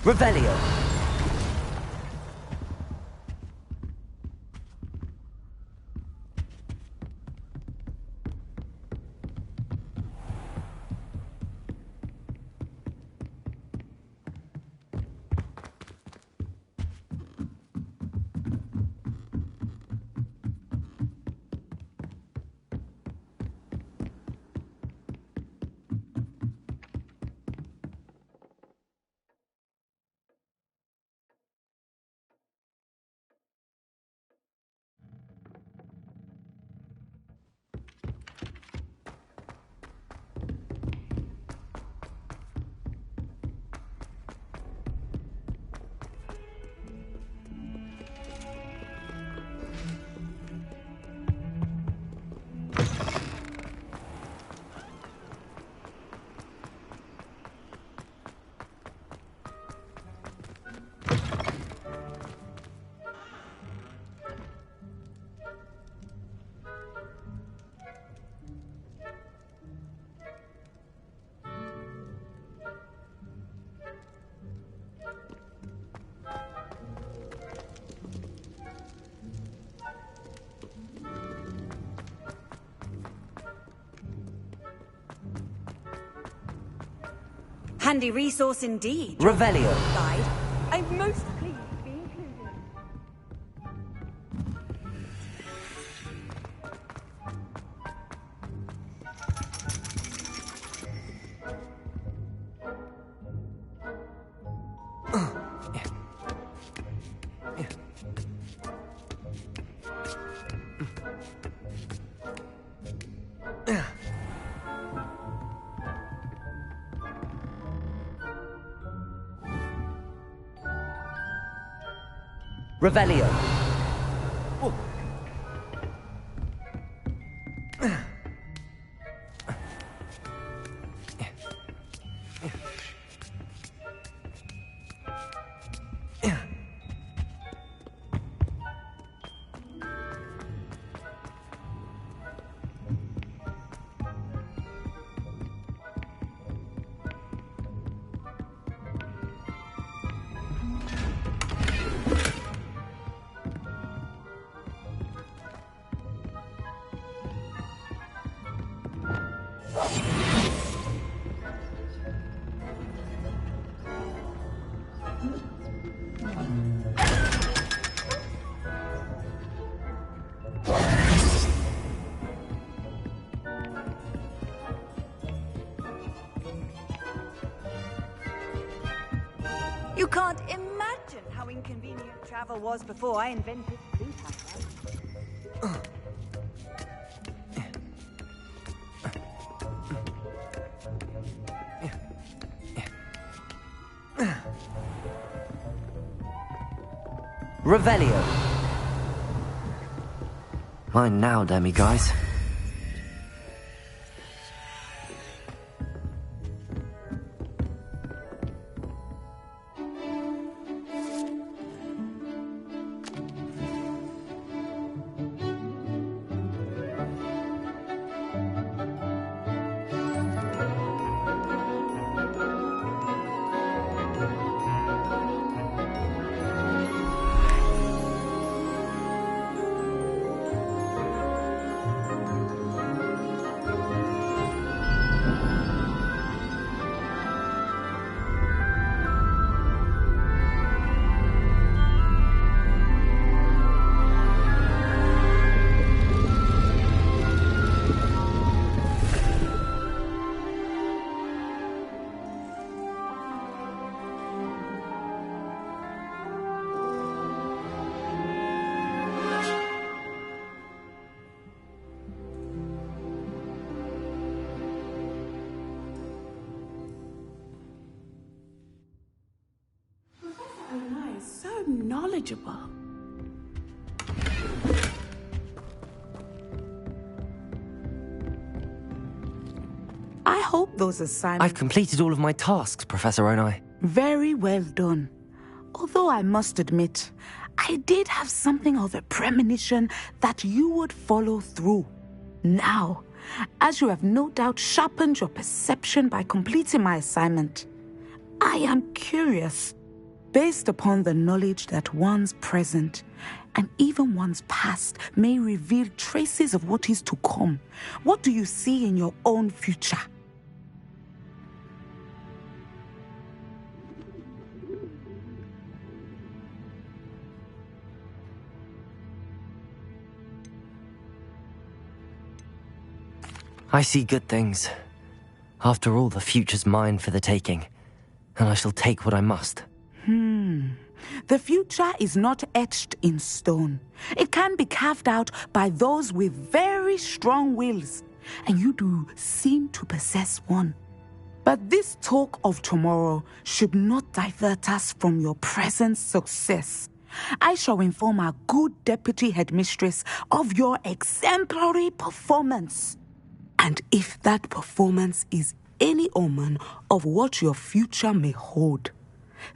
Revelio. Handy resource indeed. Revelio. Guide. I'm most pleased to be included. Revelio. You can't imagine how inconvenient travel was before I invented blue power. Revelio. Mine now, demi guys. knowledgeable. I hope those assignments... I've completed all of my tasks, Professor Onai. Very well done. Although I must admit, I did have something of a premonition that you would follow through. Now, as you have no doubt sharpened your perception by completing my assignment, I am curious, based upon the knowledge that one's present and even one's past may reveal traces of what is to come. What do you see in your own future? I see good things. After all, the future's mine for the taking, and I shall take what I must. The future is not etched in stone. It can be carved out by those with very strong wills, and you do seem to possess one. But this talk of tomorrow should not divert us from your present success. I shall inform our good deputy headmistress of your exemplary performance. And if that performance is any omen of what your future may hold,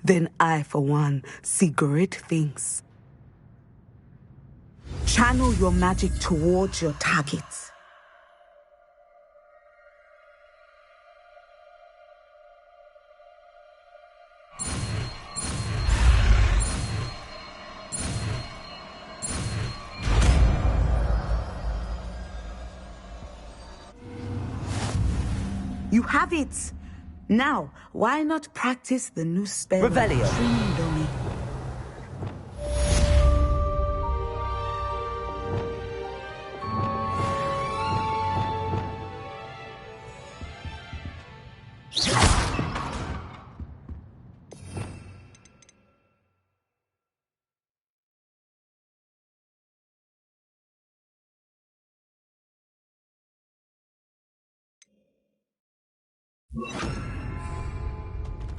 then I, for one, see great things. Channel your magic towards your targets. You have it! Now, why not practice the new spell? Revelio. Dummy.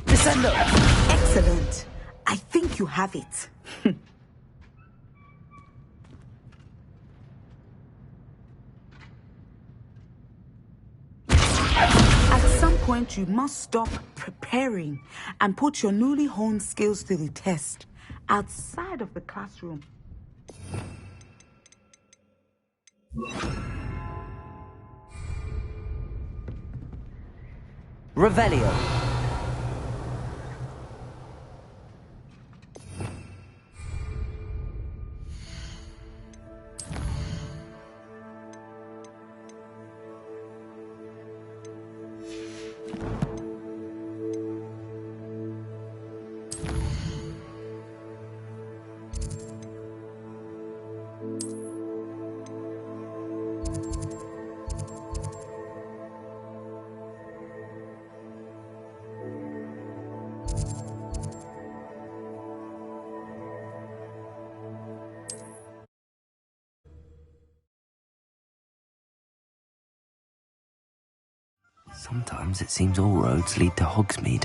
Descendo! Excellent. I think you have it. At some point, you must stop preparing and put your newly honed skills to the test outside of the classroom. Revelio. Sometimes it seems all roads lead to Hogsmeade.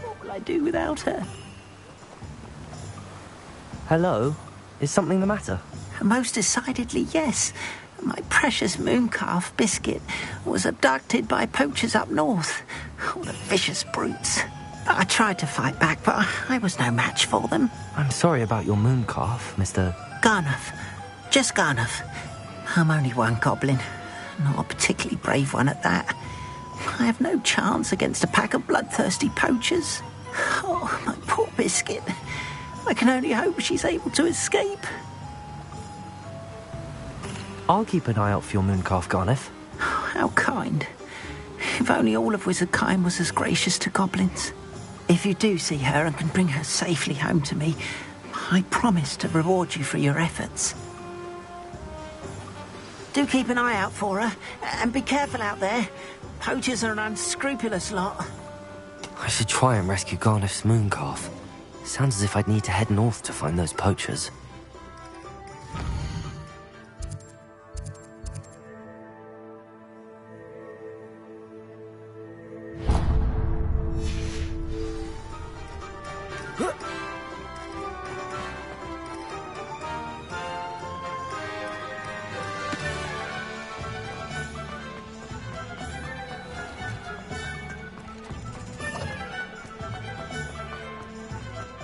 What will I do without her? Hello? Is something the matter? Most decidedly, yes. My precious mooncalf, Biscuit, was abducted by poachers up north. Oh, the vicious brutes. I tried to fight back, but I was no match for them. I'm sorry about your mooncalf, Mr. Garnuff. Just Garnuff. I'm only one goblin. Not a particularly brave one at that. I have no chance against a pack of bloodthirsty poachers. Oh, my poor Biscuit. I can only hope she's able to escape. I'll keep an eye out for your mooncalf, Garnuff. How kind. If only all of Wizardkind was as gracious to goblins. If you do see her and can bring her safely home to me, I promise to reward you for your efforts. Do keep an eye out for her, and be careful out there. Poachers are an unscrupulous lot. I should try and rescue Garniff's moon calf. Sounds as if I'd need to head north to find those poachers.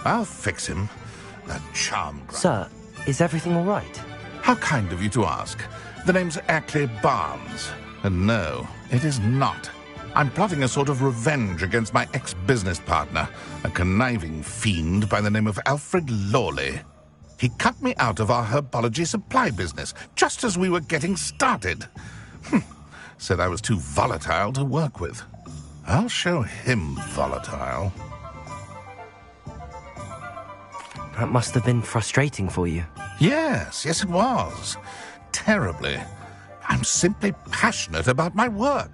I'll fix him. That charm grinder. Sir, is everything all right? How kind of you to ask. The name's Ackley Barnes. And no, it is not. I'm plotting a sort of revenge against my ex-business partner, a conniving fiend by the name of Alfred Lawley. He cut me out of our herbology supply business, just as we were getting started. Said I was too volatile to work with. I'll show him volatile. That must have been frustrating for you. Yes, it was. Terribly. I'm simply passionate about my work.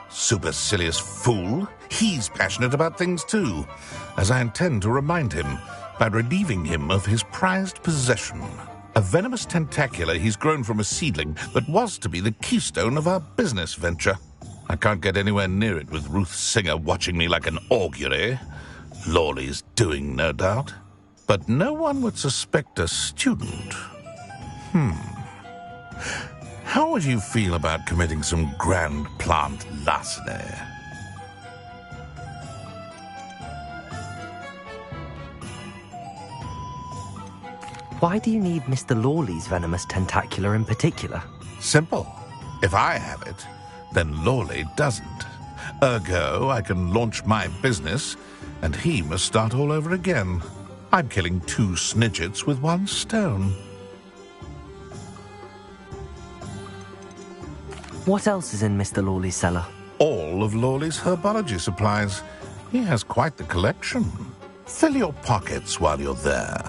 Supercilious fool. He's passionate about things too, as I intend to remind him by relieving him of his prized possession. A venomous tentacula he's grown from a seedling that was to be the keystone of our business venture. I can't get anywhere near it with Ruth Singer watching me like an augury. Lawley's doing, no doubt. But no one would suspect a student. How would you feel about committing some grand plant larceny? Why do you need Mr. Lawley's venomous tentacula in particular? Simple. If I have it, then Lawley doesn't. Ergo, I can launch my business, and he must start all over again. I'm killing 2 snidgets with 1 stone. What else is in Mr. Lawley's cellar? All of Lawley's herbology supplies. He has quite the collection. Fill your pockets while you're there.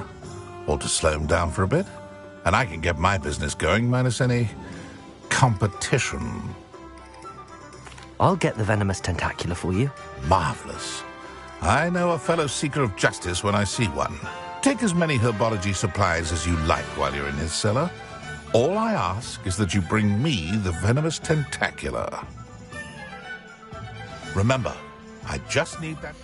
Or to slow him down for a bit. And I can get my business going minus any competition. I'll get the venomous tentacula for you. Marvelous. I know a fellow seeker of justice when I see one. Take as many herbology supplies as you like while you're in his cellar. All I ask is that you bring me the venomous tentacula. Remember, I just need that...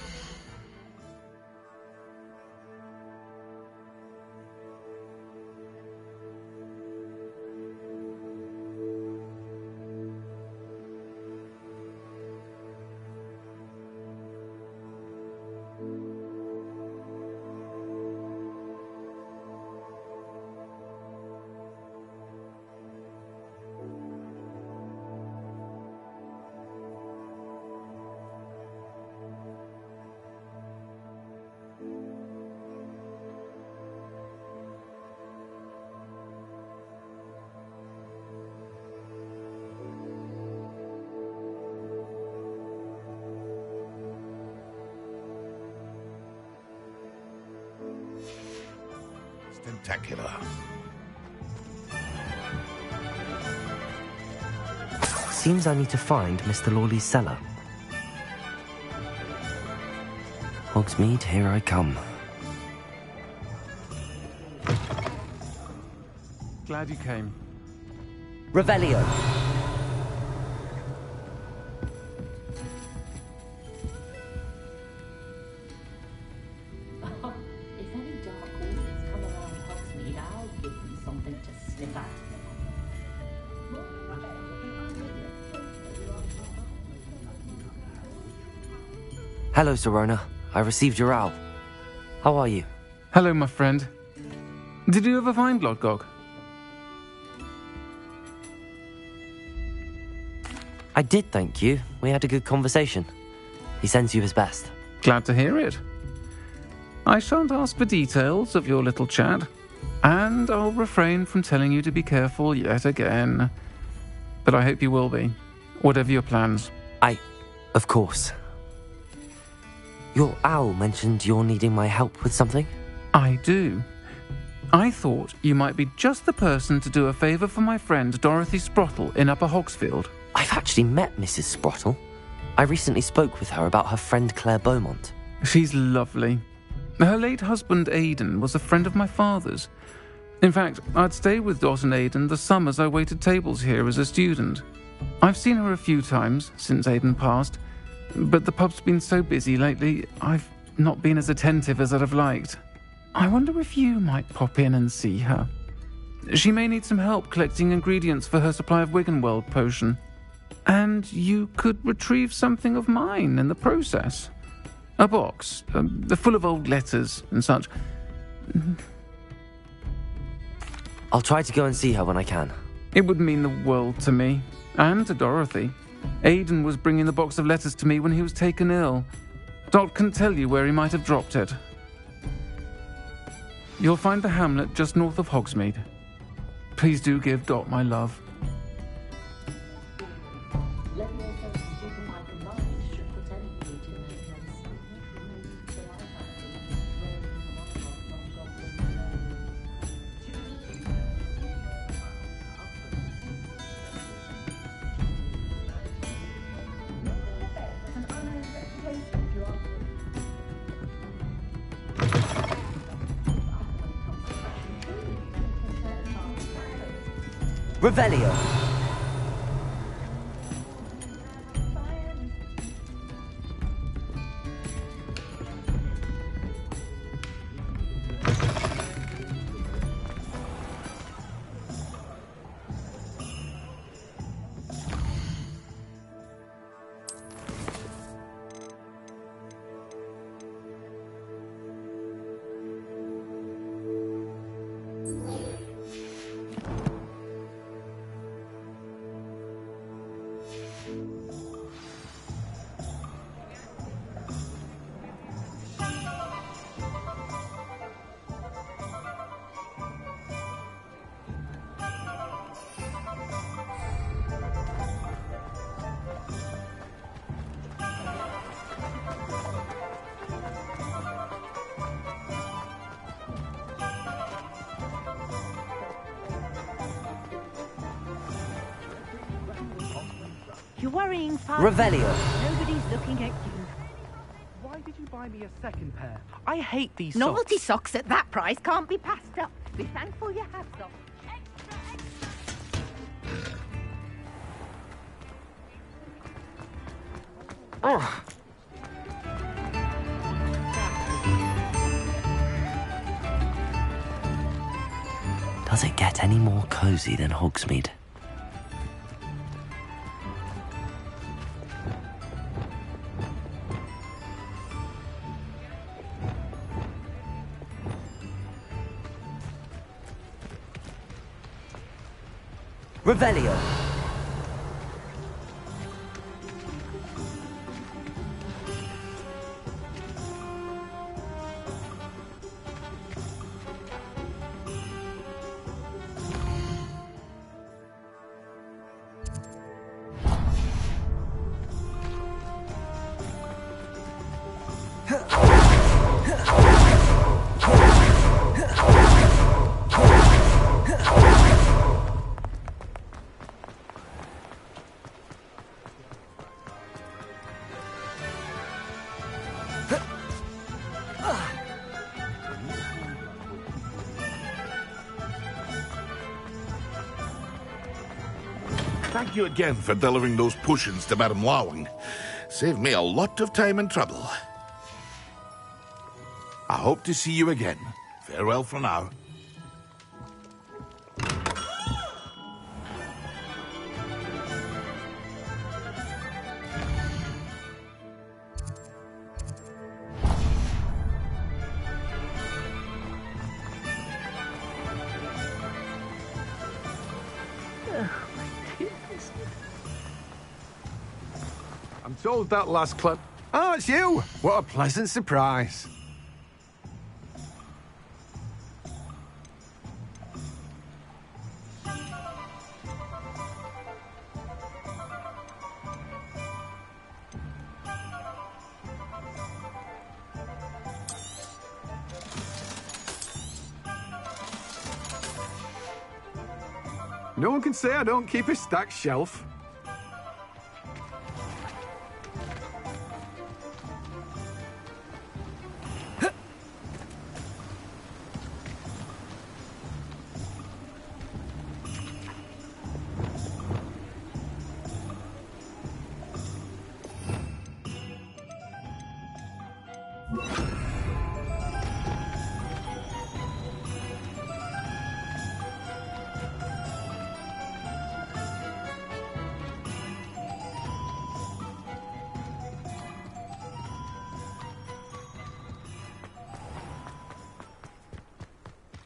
Tentacular. Seems I need to find Mr. Lawley's cellar. Hogsmeade, here I come. Glad you came. Revelio. If any dark horses come around Hogsmeade, I'll give them something to sniff at. Hello, Serona. I received your owl. How are you? Hello, my friend. Did you ever find Lodgog? I did, thank you. We had a good conversation. He sends you his best. Glad to hear it. I shan't ask for details of your little chat, and I'll refrain from telling you to be careful yet again. But I hope you will be, whatever your plans. Of course. Your owl mentioned you're needing my help with something? I do. I thought you might be just the person to do a favour for my friend Dorothy Sprottle in Upper Hogsfield. I've actually met Mrs. Sprottle. I recently spoke with her about her friend Claire Beaumont. She's lovely. Her late husband Aidan was a friend of my father's. In fact, I'd stay with Dot and Aidan the summers I waited tables here as a student. I've seen her a few times since Aidan passed, but the pub's been so busy lately, I've not been as attentive as I'd have liked. I wonder if you might pop in and see her. She may need some help collecting ingredients for her supply of Wiggenweld potion. And you could retrieve something of mine in the process. A box, full of old letters and such. I'll try to go and see her when I can. It would mean the world to me, and to Dorothy. Aidan was bringing the box of letters to me when he was taken ill. Dot can tell you where he might have dropped it. You'll find the hamlet just north of Hogsmeade. Please do give Dot my love. Let me also keep in my command should pretend you to make Revelio! You're worrying fast. Revelio! Nobody's looking at you. Why did you buy me a second pair? I hate these Novelty socks. socks at that price can't be passed up. Be thankful you have them. Does it get any more cozy than Hogsmeade? Revelio! Thank you again for delivering those potions to Madame Wowing. Saved me a lot of time and trouble. I hope to see you again. Farewell for now. I'm told that last club. Oh, it's you! What a pleasant surprise. No one can say I don't keep a stacked shelf.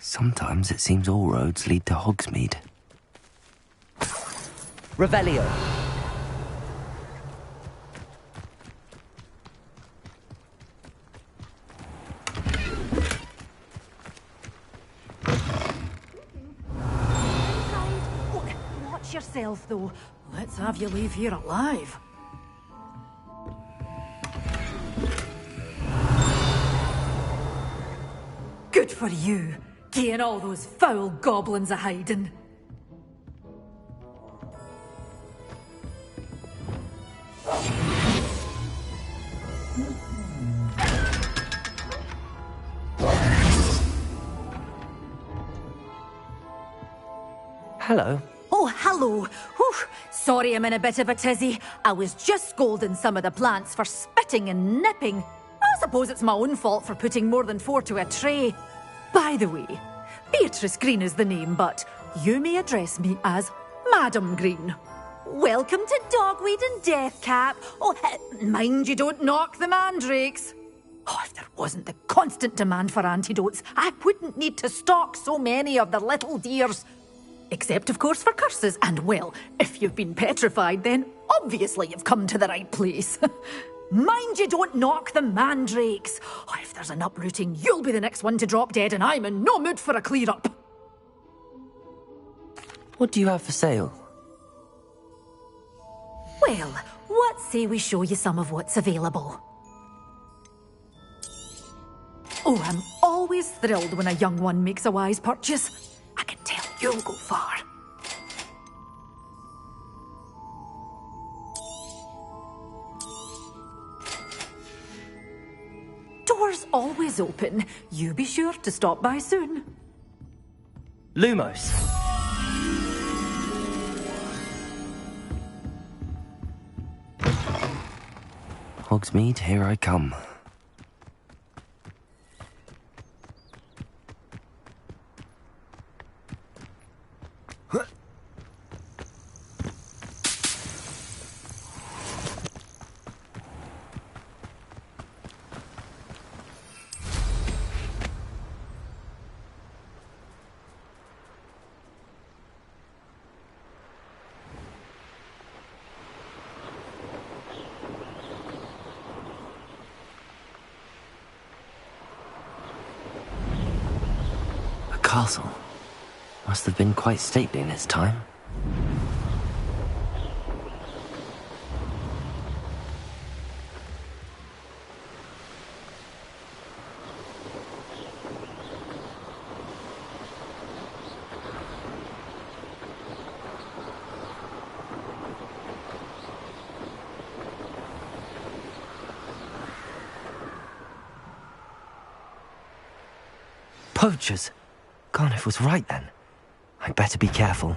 Sometimes it seems all roads lead to Hogsmeade. Revelio. Watch yourself, though. Let's have you leave here alive. Good for you, getting all those foul goblins a-hiding. Hello. Oh, hello. Whew. Sorry I'm in a bit of a tizzy. I was just scolding some of the plants for spitting and nipping. I suppose it's my own fault for putting more than 4 to a tray. By the way, Beatrice Green is the name, but you may address me as Madam Green. Welcome to Dogweed and Deathcap. Oh, mind you don't knock the mandrakes. Oh, if there wasn't the constant demand for antidotes, I wouldn't need to stock so many of the little dears. Except, of course, for curses. And, well, if you've been petrified, then obviously you've come to the right place. Mind you don't knock the mandrakes. Oh, if there's an uprooting, you'll be the next one to drop dead, and I'm in no mood for a clear-up. What do you have for sale? Well, what say we show you some of what's available? Oh, I'm always thrilled when a young one makes a wise purchase. I can tell you'll go far. Doors always open. You be sure to stop by soon. Lumos. Hogsmeade, here I come. Castle. Must have been quite stately in its time. Poachers! Garniff was right then. I'd better be careful.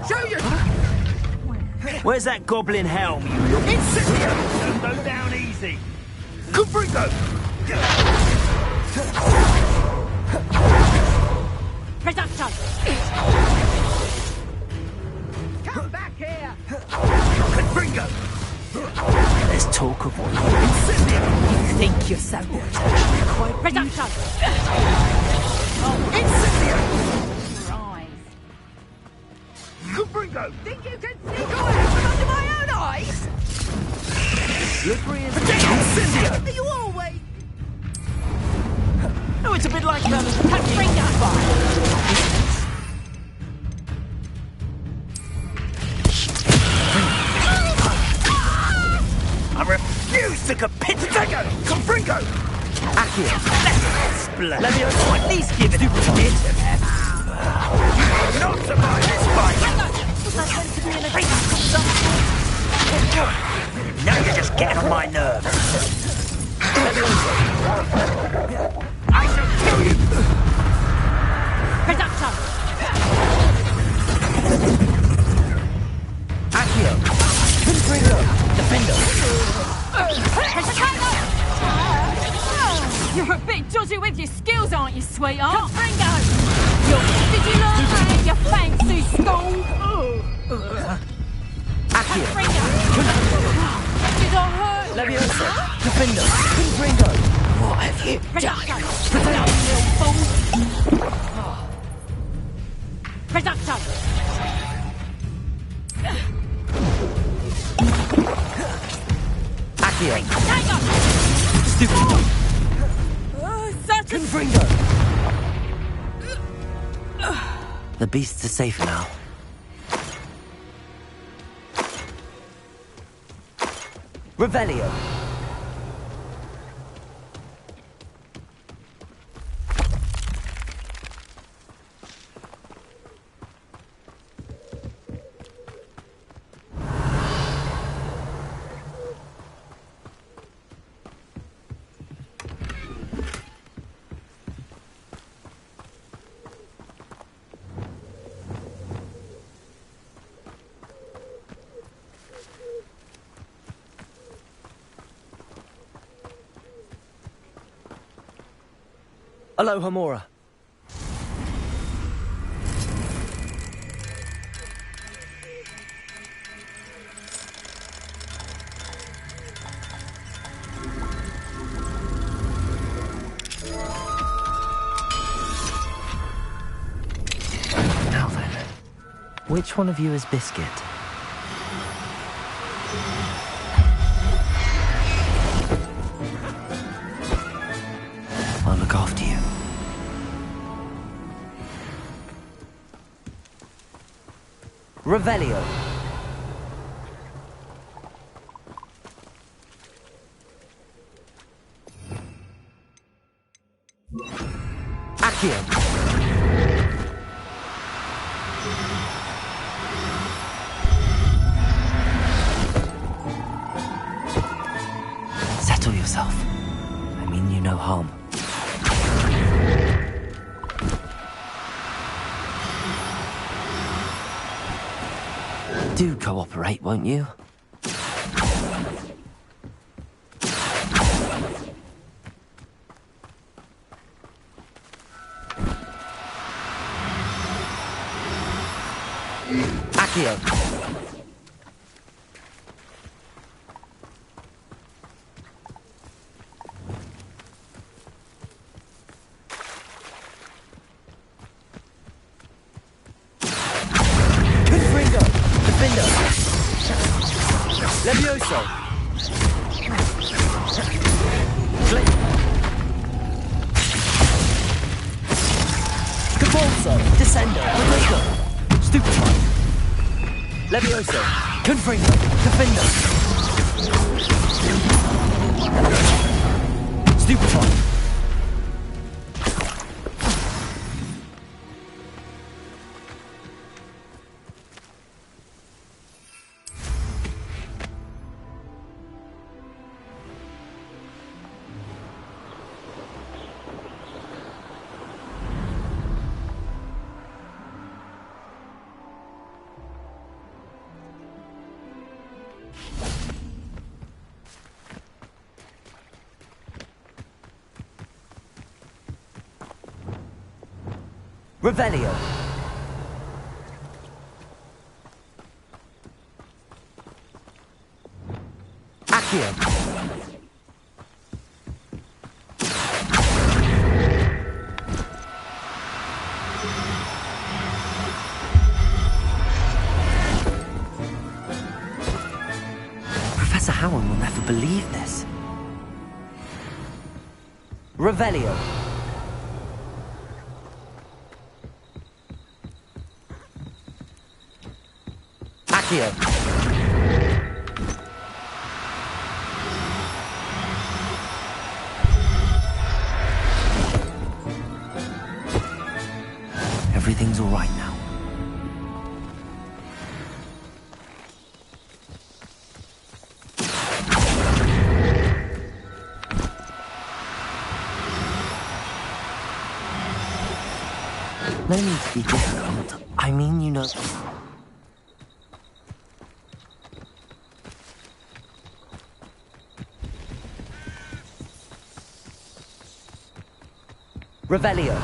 Show you! Where's that goblin helm, you look? Incendio! Go down easy! Confringo! Presumption! Come back here! Confringo! There's talk of one. Incendio! You think you're so good? Quite presumption! Incendio! Rise. Confringo! Think you can sneak away from under my own eyes? Slippery as Incendio! You always... No, it's a bit like catching on fire. I refuse to capitulate. Confringo! Accio! Let me at least give it a bit of effort. You will not survive this fight. Now you're just getting on my nerves. I shall kill you. Reduction! Accio! Confringo! Defender! You're a bit dodgy with your skills, aren't you, sweetheart? Confringo! Did you learn that in your fancy school? Accio! Did I hurt you? Leviosa! Defender! Confringo! What have you done? Reduction! Accio! Tiger! Stupid! Such a... Confringo! The beasts are safe now. Revelio! Aloha Mora. Now then, which one of you is Biscuit? I'll look after you. Revelio. Accio. Settle yourself. I mean you no harm. Do cooperate, won't you? Accio. Confringo. Defender. Levioso. Cabolso. Descendo. Rodrigo. Stupefy. Levioso. Confringo. Defender. Stupefy. Revelio. Accio. Professor Howard will never believe this. Revelio. Accio. Everything's all right now. No need to be difficult. I mean, you know... Revelio.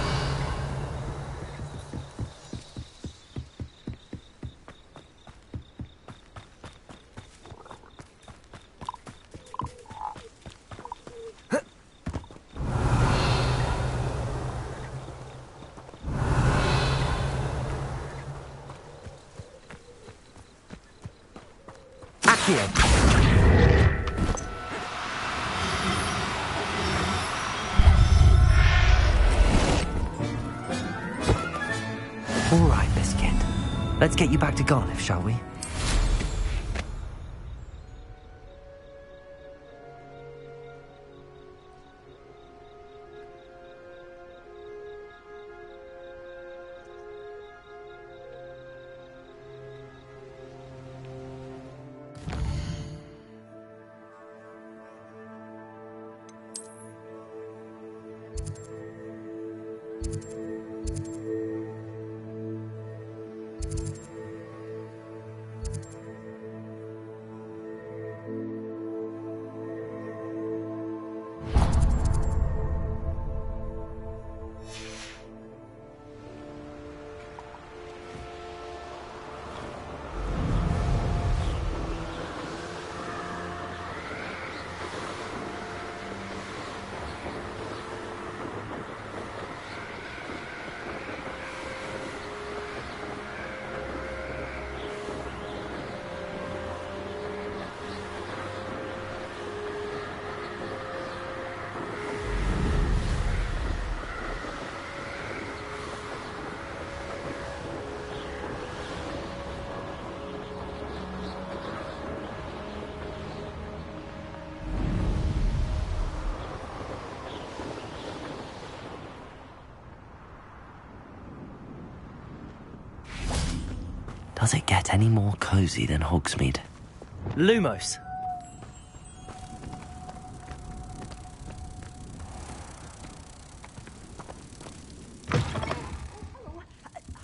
All right, Biscuit. Let's get you back to Garniff, shall we? Does it get any more cozy than Hogsmeade? Lumos!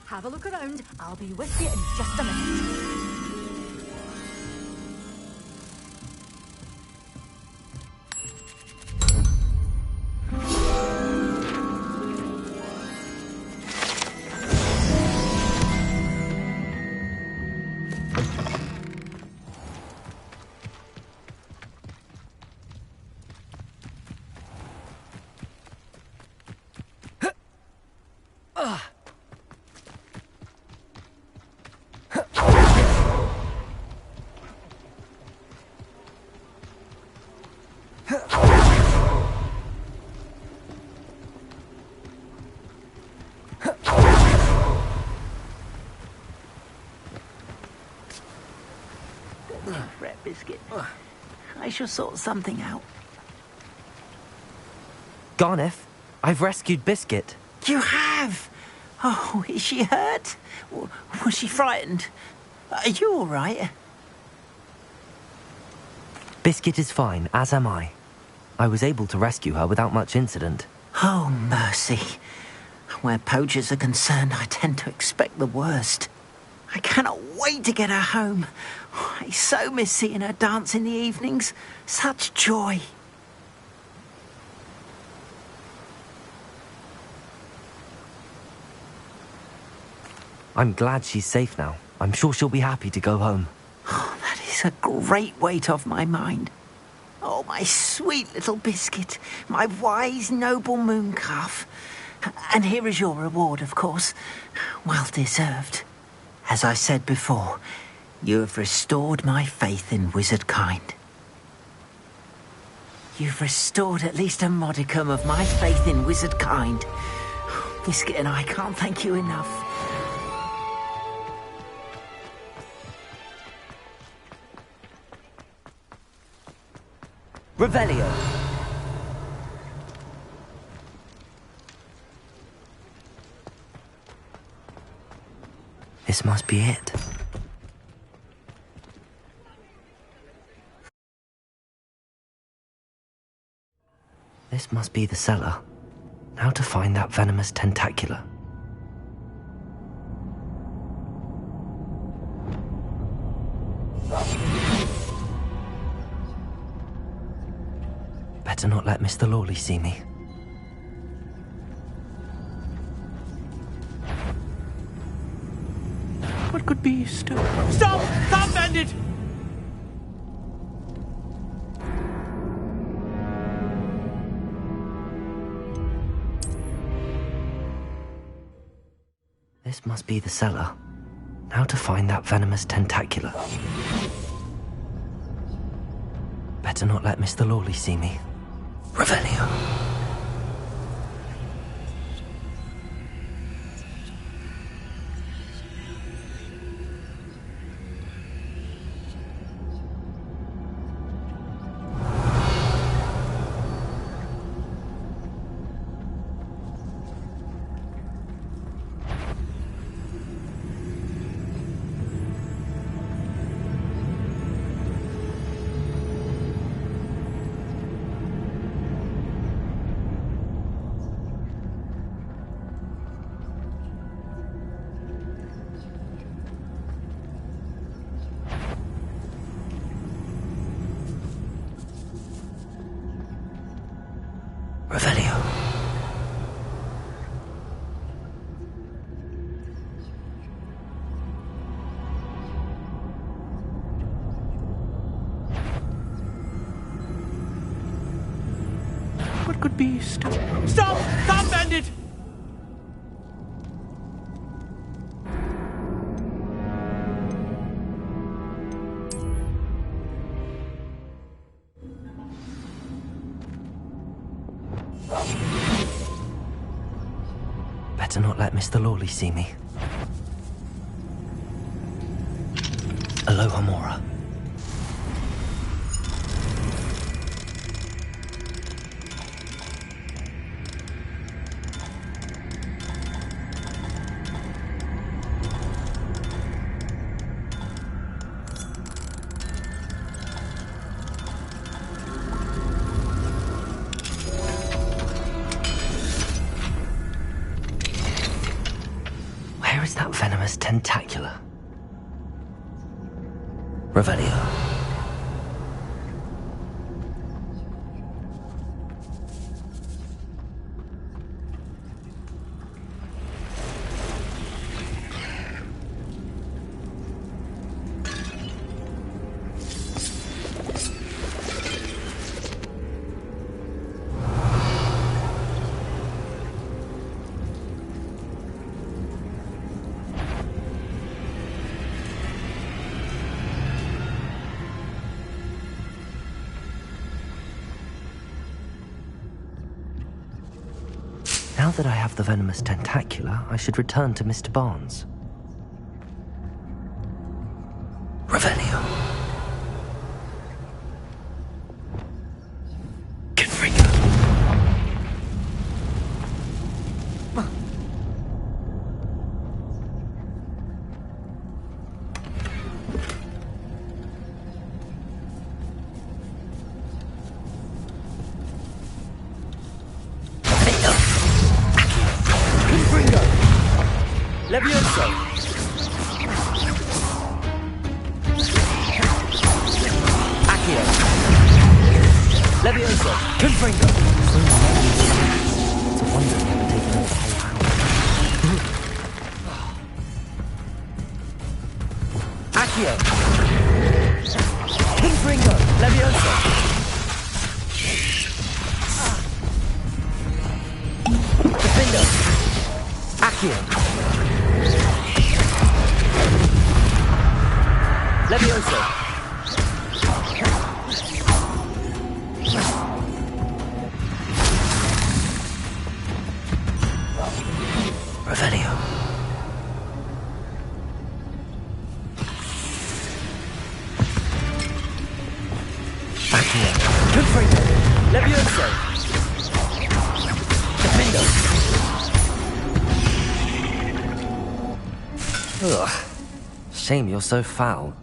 Have a look around. I'll be with you in just a minute. Fret, Biscuit. I shall sort something out. Garniff, I've rescued Biscuit. You have? Oh, is she hurt? Was she frightened? Are you all right? Biscuit is fine, as am I. I was able to rescue her without much incident. Oh, mercy. Where poachers are concerned, I tend to expect the worst. I cannot wait to get her home. I so miss seeing her dance in the evenings. Such joy. I'm glad she's safe now. I'm sure she'll be happy to go home. Oh, that is a great weight off my mind. Oh, my sweet little Biscuit, my wise, noble mooncalf. And here is your reward, of course. Well deserved. As I said before, you have restored my faith in wizard kind. You've restored at least a modicum of my faith in wizard kind. Biscuit and I can't thank you enough. Revelio. This must be it. This must be the cellar. Now to find that venomous tentacula. Better not let Mr. Lawley see me. What could be still... Stop! Stop, bandit! This must be the cellar. Now to find that venomous tentacula. Better not let Mr. Lawley see me. Revelio. Revelio. What could be still... Stop! Stop, bandit! Better not let Mr. Lawley see me. Aloha Mora. Where is that venomous tentacula? Revelio. Now that I have the venomous tentacula, I should return to Mr. Barnes. Revelio. Confringo. Levioso! Accio! Levioso! Confringo! It's a wonder they haven't taken all the whole house. Accio! Confringo! Levioso! Defendo! Accio! Levioso! Revelio. Accio! Confringo! Ugh. Shame you're so foul.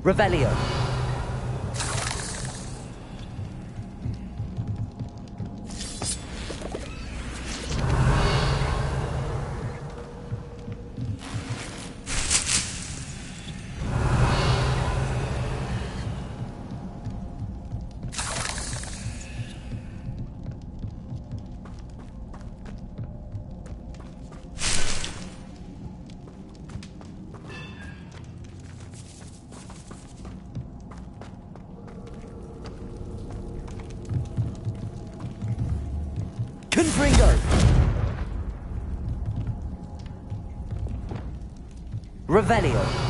Revelio. Revelio.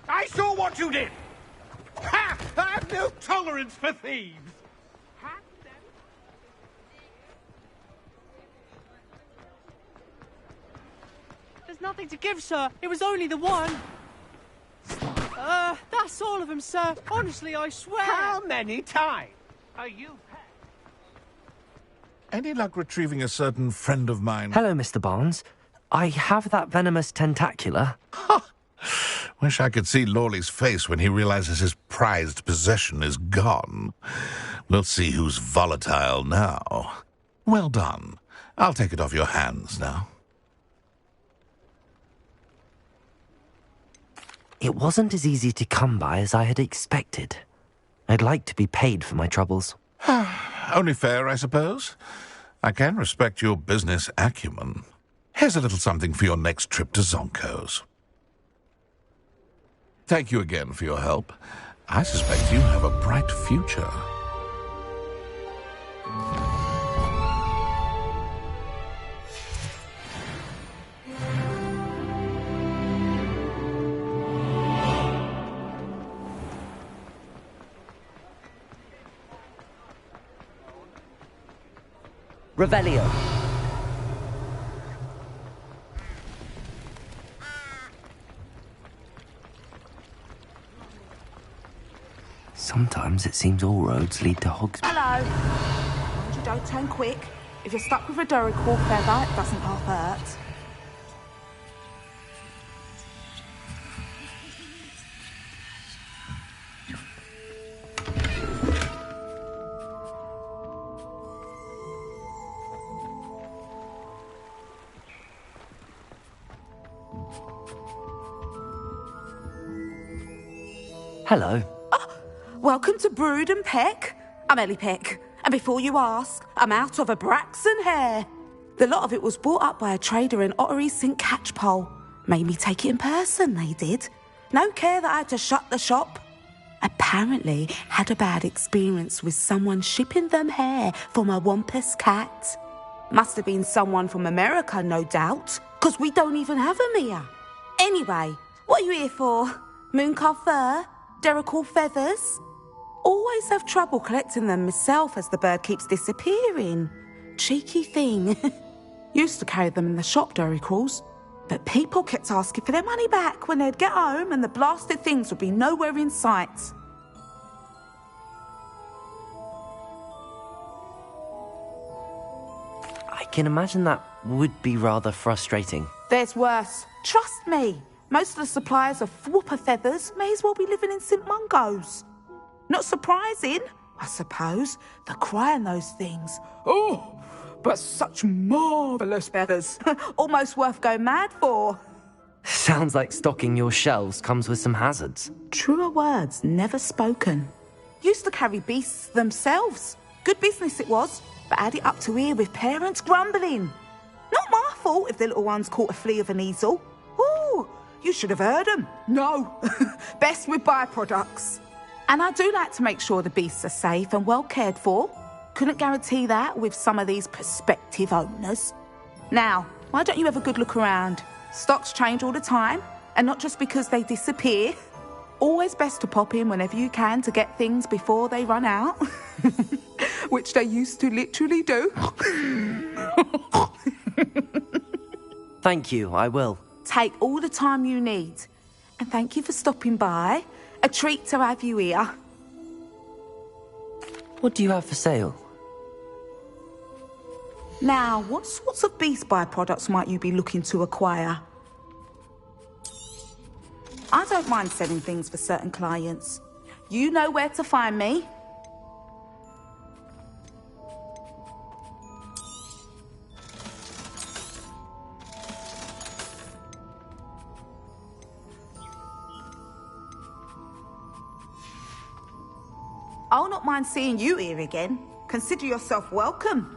I saw what you did! Ha! I have no tolerance for thieves! There's nothing to give, sir. It was only the one. That's all of them, sir. Honestly, I swear. How many times are you... Any luck retrieving a certain friend of mine? Hello, Mr. Barnes. I have that venomous tentacula. Wish I could see Lawley's face when he realizes his prized possession is gone. We'll see who's volatile now. Well done. I'll take it off your hands now. It wasn't as easy to come by as I had expected. I'd like to be paid for my troubles. Only fair, I suppose. I can respect your business acumen. Here's a little something for your next trip to Zonko's. Thank you again for your help. I suspect you have a bright future. Revelio. Sometimes it seems all roads lead to Hogsmeade. Hello. Mind you don't turn quick. If you're stuck with a Duracell feather, it doesn't half hurt. Hello. Welcome to Brood and Peck. I'm Ellie Peck. And before you ask, I'm out of a Braxton hair. The lot of it was bought up by a trader in Ottery St. Catchpole. Made me take it in person, they did. No care that I had to shut the shop. Apparently had a bad experience with someone shipping them hair for my Wampus cat. Must have been someone from America, no doubt, because we don't even have them here. Anyway, what are you here for? Mooncarved fur? Duracell feathers? Always have trouble collecting them myself as the bird keeps disappearing. Cheeky thing. Used to carry them in the shop, Duracells, but people kept asking for their money back when they'd get home and the blasted things would be nowhere in sight. I can imagine that would be rather frustrating. There's worse. Trust me. Most of the suppliers of whooper feathers may as well be living in St. Mungo's. Not surprising, I suppose, the cry on those things. Oh, but such marvellous feathers. Almost worth going mad for. Sounds like stocking your shelves comes with some hazards. Truer words never spoken. Used to carry beasts themselves. Good business it was, but had it up to here with parents grumbling. Not my fault if the little ones caught a flea of an easel. Ooh, you should have heard them. No, best with byproducts. And I do like to make sure the beasts are safe and well cared for. Couldn't guarantee that with some of these prospective owners. Now, why don't you have a good look around? Stocks change all the time, and not just because they disappear. Always best to pop in whenever you can to get things before they run out. Which they used to literally do. Thank you, I will. Take all the time you need. And thank you for stopping by. A treat to have you here. What do you have for sale? Now, what sorts of beast byproducts might you be looking to acquire? I don't mind selling things for certain clients. You know where to find me. I'll not mind seeing you here again. Consider yourself welcome.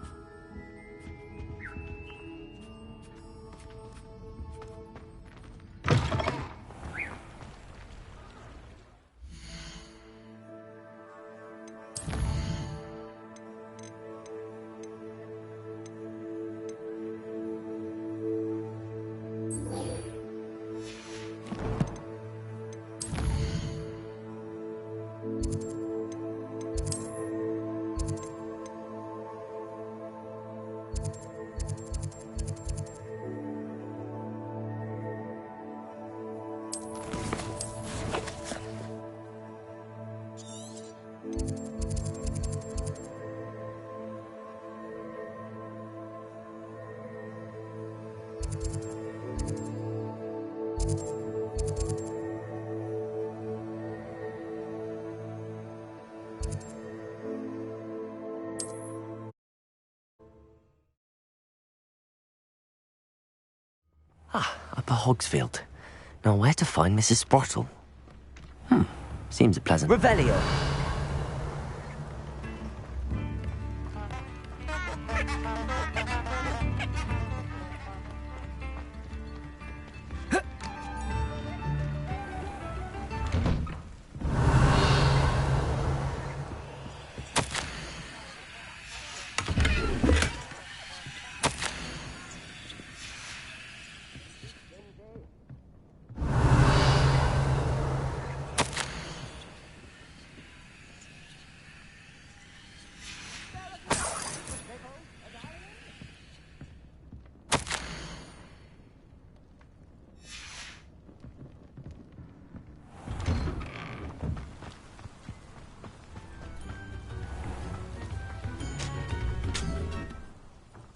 Upper Hogsfield. Now where to find Mrs. Sprottle? Seems a pleasant... Revelio!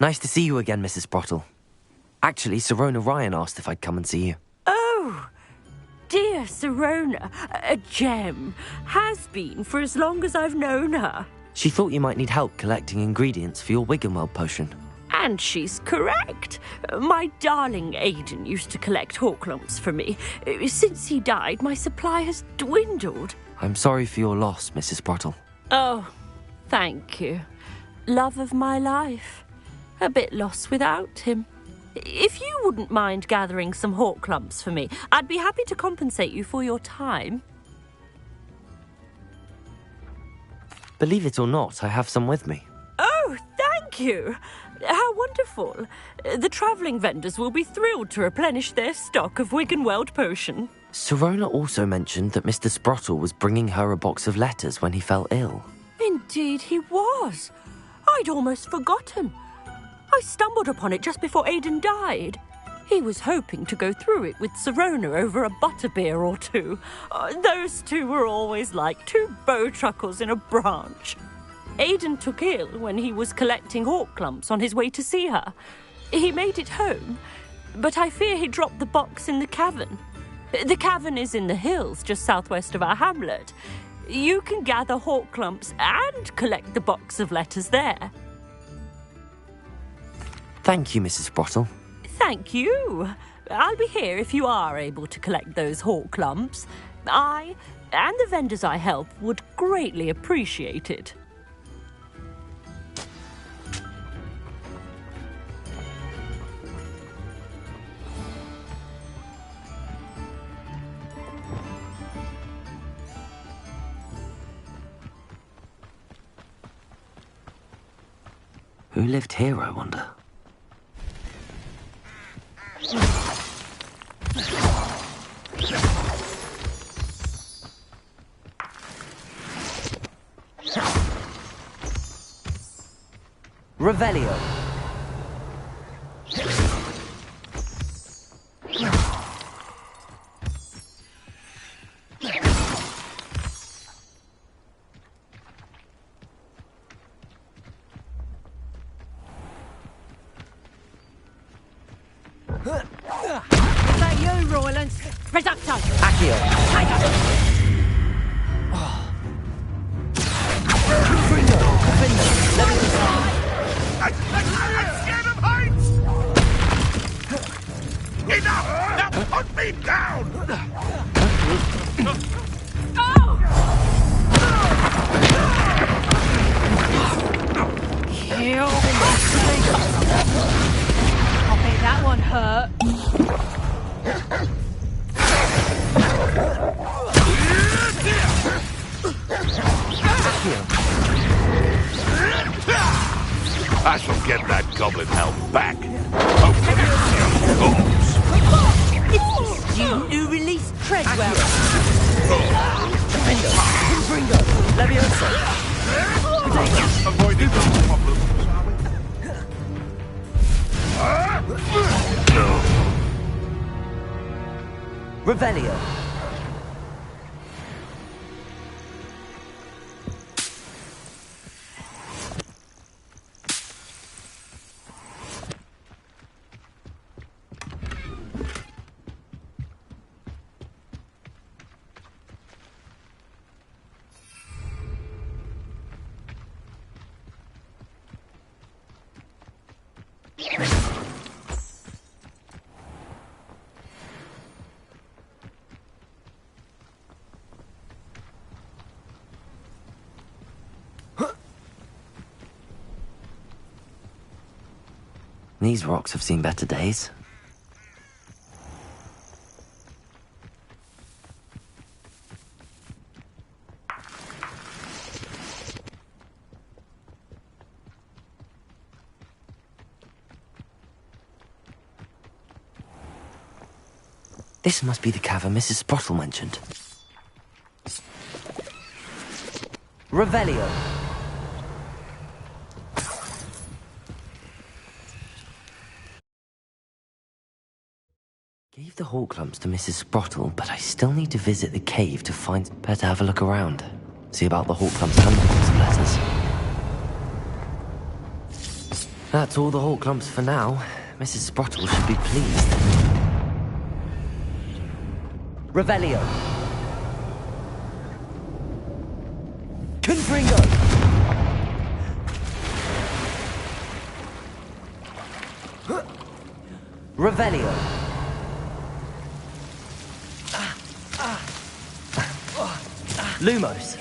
Nice to see you again, Mrs. Sprottle. Actually, Sirona Ryan asked if I'd come and see you. Oh, dear Sirona, a gem. Has been for as long as I've known her. She thought you might need help collecting ingredients for your Wiggenweld potion. And she's correct. My darling Aidan used to collect Hawklumps for me. Since he died, my supply has dwindled. I'm sorry for your loss, Mrs. Sprottle. Oh, thank you. Love of my life. A bit lost without him. If you wouldn't mind gathering some Hawklumps for me, I'd be happy to compensate you for your time. Believe it or not, I have some with me. Oh, thank you. How wonderful. The travelling vendors will be thrilled to replenish their stock of Wiggenweld potion. Sirona also mentioned that Mr. Sprottle was bringing her a box of letters when he fell ill. Indeed he was. I'd almost forgotten. I stumbled upon it just before Aidan died. He was hoping to go through it with Sirona over a butterbeer or two. Those two were always like two bowtruckles in a branch. Aidan took ill when he was collecting Hawklumps on his way to see her. He made it home, but I fear he dropped the box in the cavern. The cavern is in the hills just southwest of our hamlet. You can gather Hawklumps and collect the box of letters there. Thank you, Mrs. Sprottle. Thank you. I'll be here if you are able to collect those Hawklumps. I and the vendors I help would greatly appreciate it. Who lived here, I wonder? Revelio. Is that you, Royland? Reducto! Accio. I'm scared of heights! Enough! Now put me down! Kill I bet that one hurt. I shall get that goblin help back. Hopefully, It's the student who released Treadwell. avoiding those problems, shall we? Revelio. These rocks have seen better days. This must be the cavern Mrs. Sprottle mentioned. Revelio. Gave the Hawklumps to Mrs. Sprottle, but I still need to visit the cave to find... Better have a look around. See about the Hawklumps and the box of letters. That's all the Hawk lumps for now. Mrs. Sprottle should be pleased. Revelio. Confringo. Revelio. Lumos.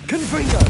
Confringo.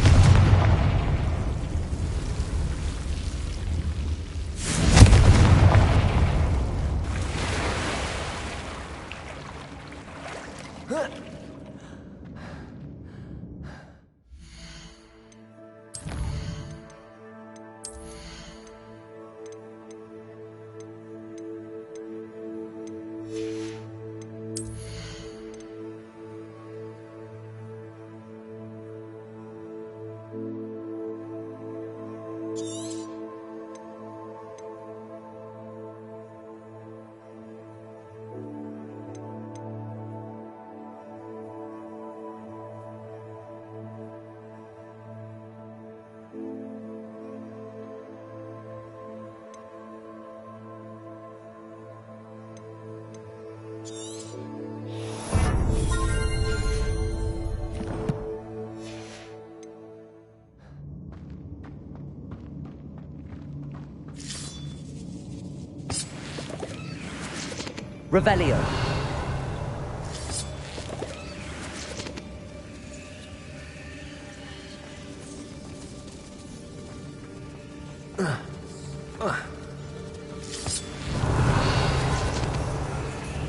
Revelio.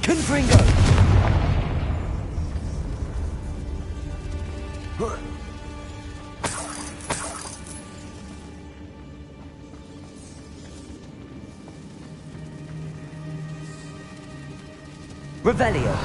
Confringo. Revelio.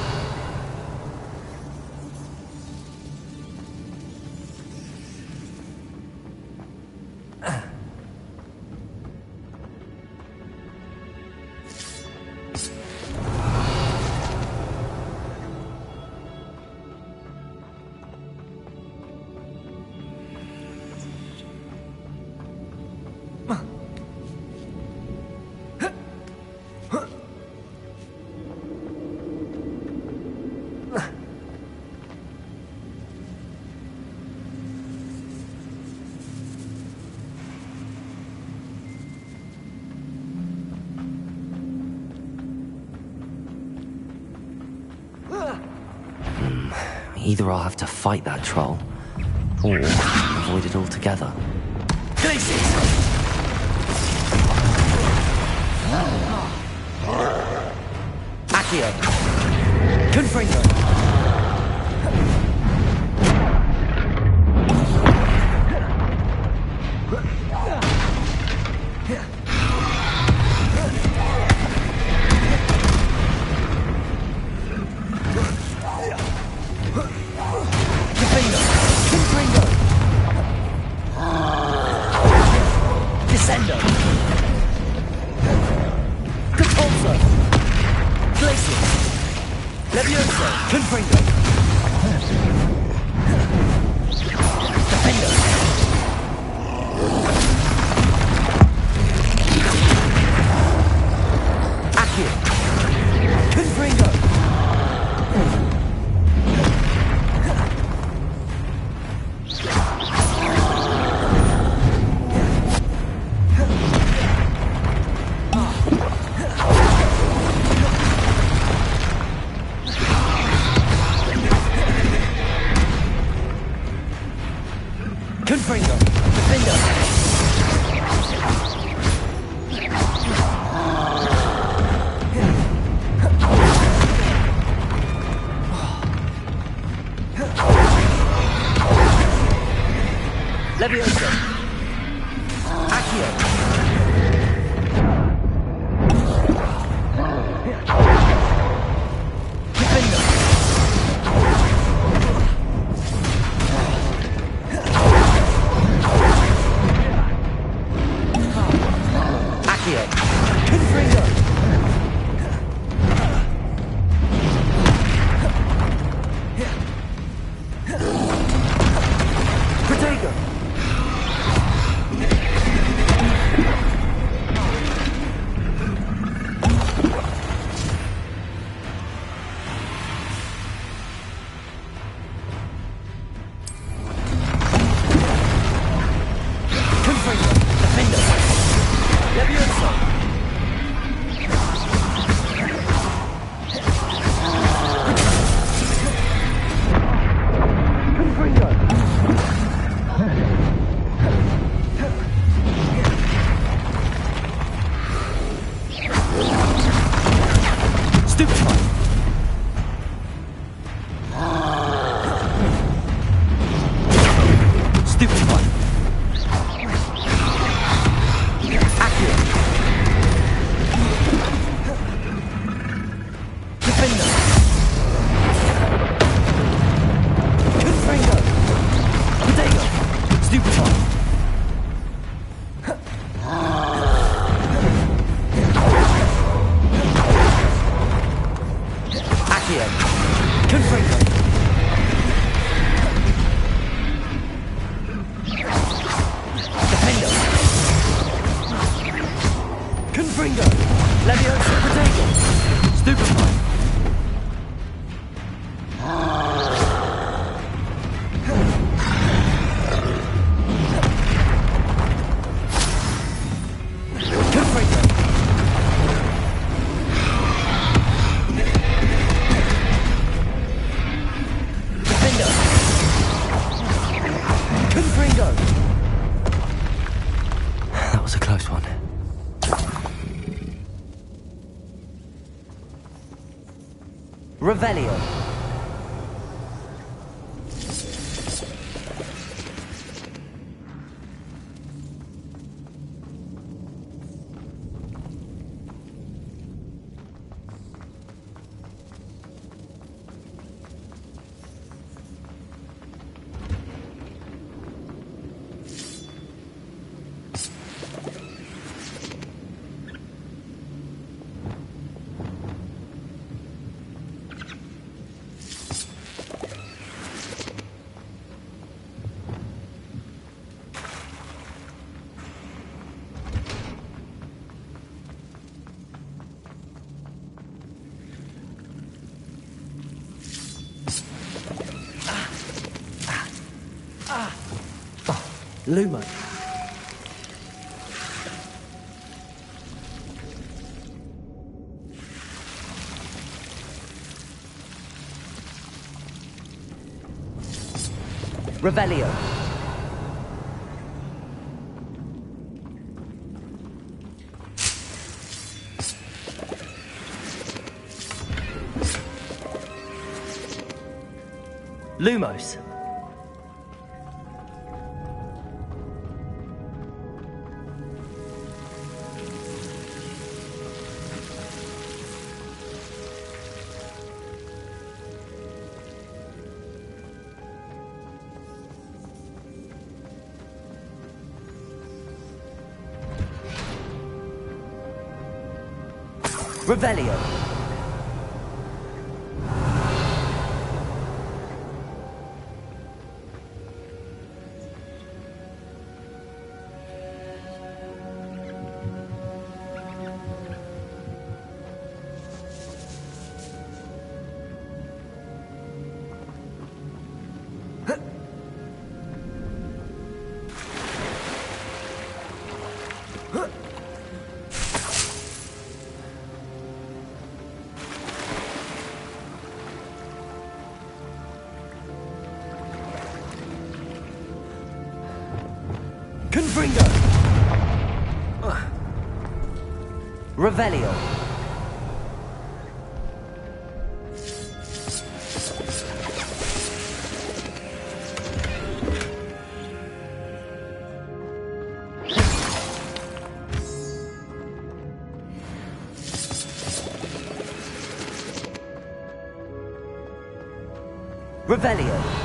Either I'll have to fight that troll, or avoid it altogether. Accio. Confringo. Defender! Confringo! Potato! Stupefy! Accio! Confringo! Defender! Confringo! Leviosa! Potato! Stupefy! That was a close one. Revelio. Luma. Revelio. Lumos. Revelio. Confringo. Revelio. Revelio.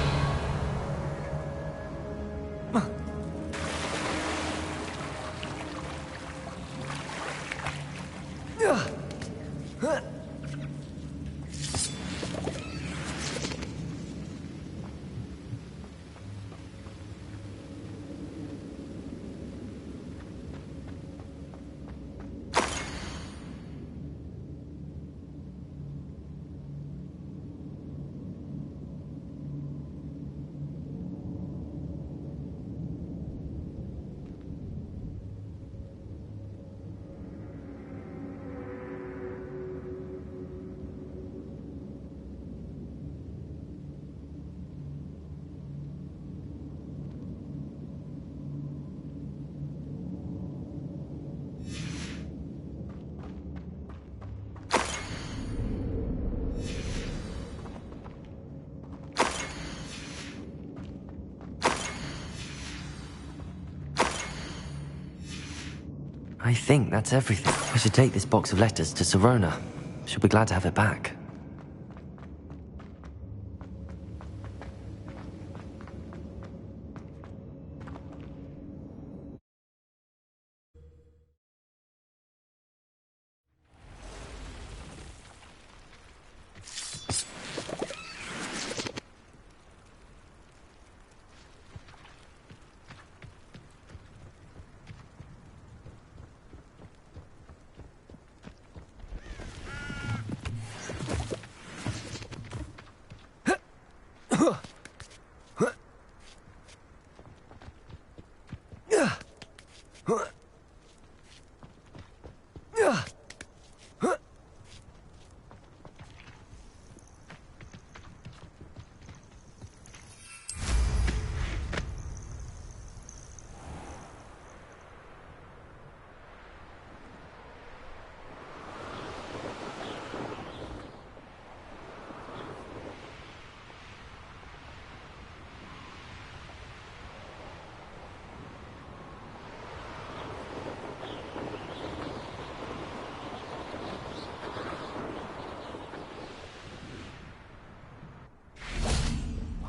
I think that's everything. I should take this box of letters to Sirona. She'll be glad to have it back.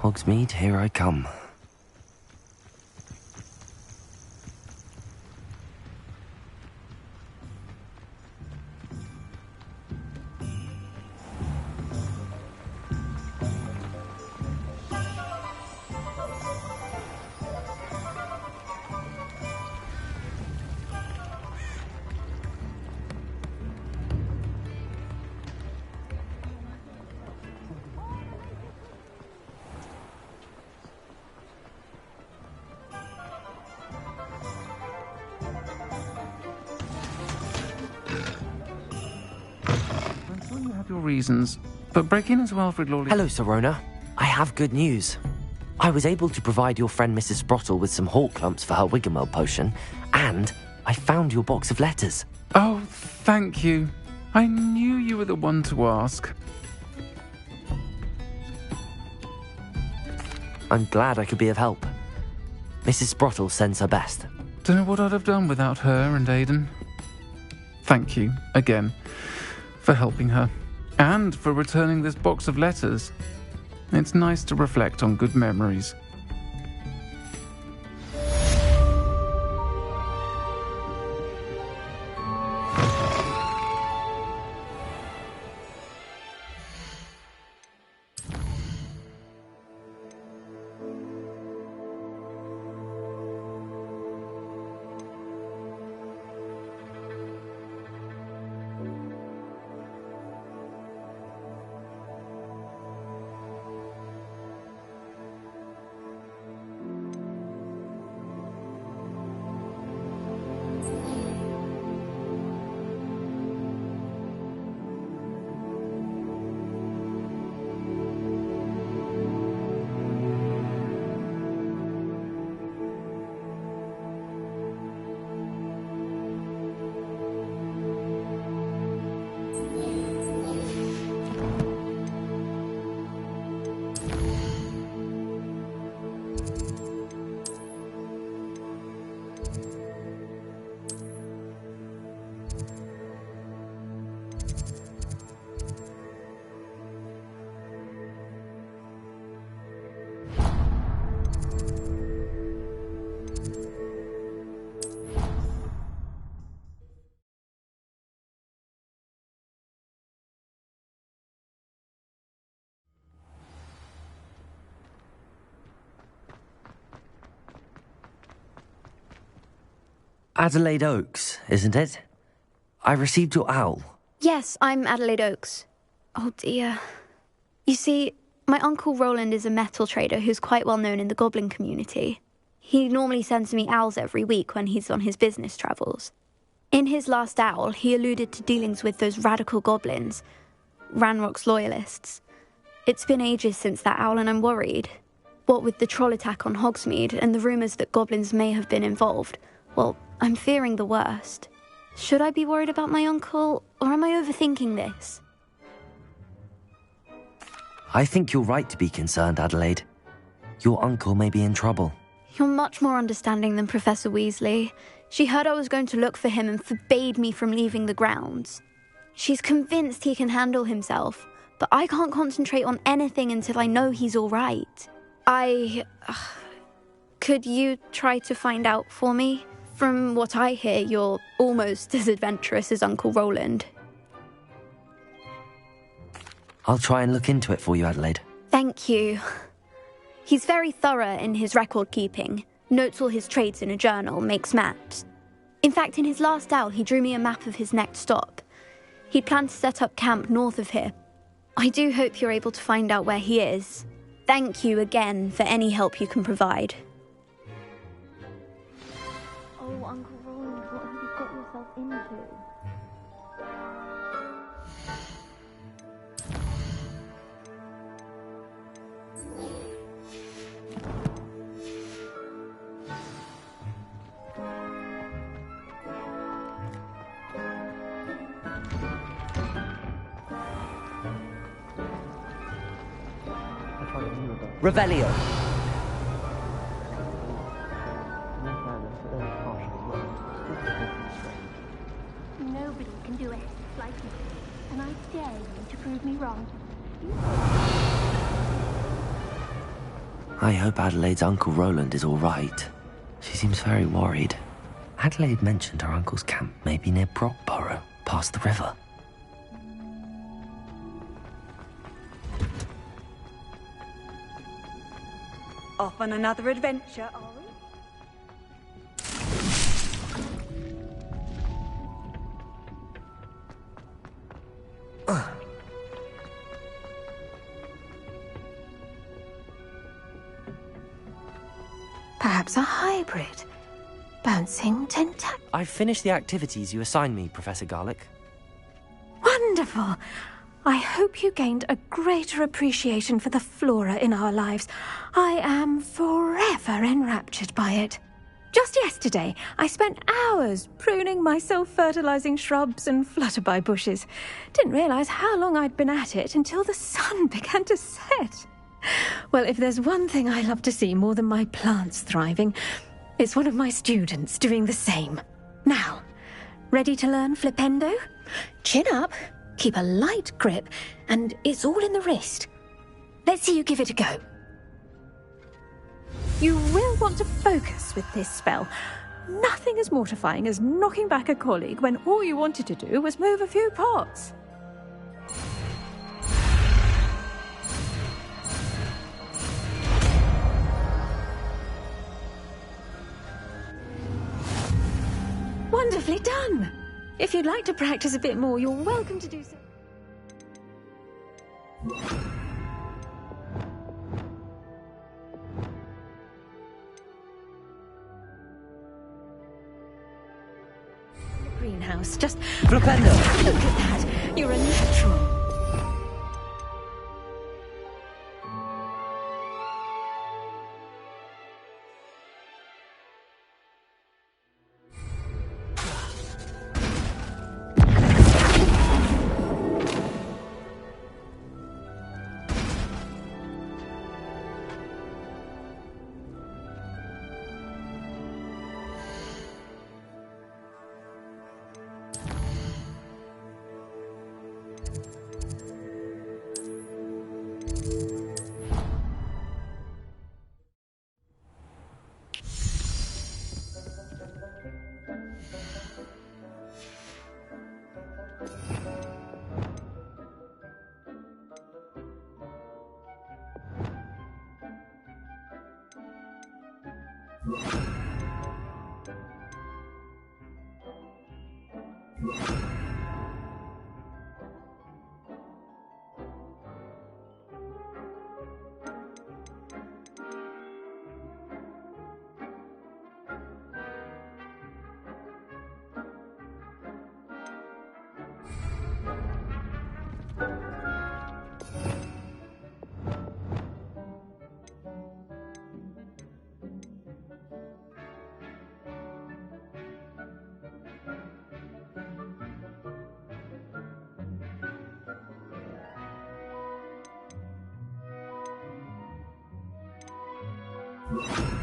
Hogsmeade, here I come. Your reasons, but breaking into Alfred Lawley... Hello, Sirona. I have good news. I was able to provide your friend Mrs. Sprottle with some hawk clumps for her Wiggenweld potion, and I found your box of letters. Oh, thank you. I knew you were the one to ask. I'm glad I could be of help. Mrs. Sprottle sends her best. Don't know what I'd have done without her and Aidan. Thank you, again, for helping her. And for returning this box of letters. It's nice to reflect on good memories. Adelaide Oaks, isn't it? I received your owl. Yes, I'm Adelaide Oaks. Oh dear. You see, my Uncle Roland is a metal trader who's quite well known in the goblin community. He normally sends me owls every week when he's on his business travels. In his last owl, he alluded to dealings with those radical goblins, Ranrock's loyalists. It's been ages since that owl and I'm worried. What with the troll attack on Hogsmeade and the rumours that goblins may have been involved, well, I'm fearing the worst. Should I be worried about my uncle, or am I overthinking this? I think you're right to be concerned, Adelaide. Your uncle may be in trouble. You're much more understanding than Professor Weasley. She heard I was going to look for him and forbade me from leaving the grounds. She's convinced he can handle himself, but I can't concentrate on anything until I know he's all right. Could you try to find out for me? From what I hear, you're almost as adventurous as Uncle Roland. I'll try and look into it for you, Adelaide. Thank you. He's very thorough in his record keeping, notes all his trades in a journal, makes maps. In fact, in his last owl, he drew me a map of his next stop. He'd planned to set up camp north of here. I do hope you're able to find out where he is. Thank you again for any help you can provide. Oh, Uncle Roland, what have you got yourself into? Revelio. Nobody can do it like you, and I dare you to prove me wrong. I hope Adelaide's Uncle Roland is all right. She seems very worried. Adelaide mentioned her uncle's camp may be near Brockborough, past the river. Off on another adventure, are we? Perhaps a hybrid. Bouncing tentac. I've finished the activities you assigned me, Professor Garlick. Wonderful. I hope you gained a greater appreciation for the flora in our lives. I am forever enraptured by it. Just yesterday, I spent hours pruning my self-fertilizing shrubs and flutterby bushes. Didn't realize how long I'd been at it until the sun began to set. Well, if there's one thing I love to see more than my plants thriving, it's one of my students doing the same. Now, ready to learn flipendo? Chin up, keep a light grip, and it's all in the wrist. Let's see you give it a go. You will want to focus with this spell. Nothing as mortifying as knocking back a colleague when all you wanted to do was move a few pots. Wonderfully done! If you'd like to practice a bit more, you're welcome to do so. Greenhouse, just... Flipendo! Look at that! You're a natural. You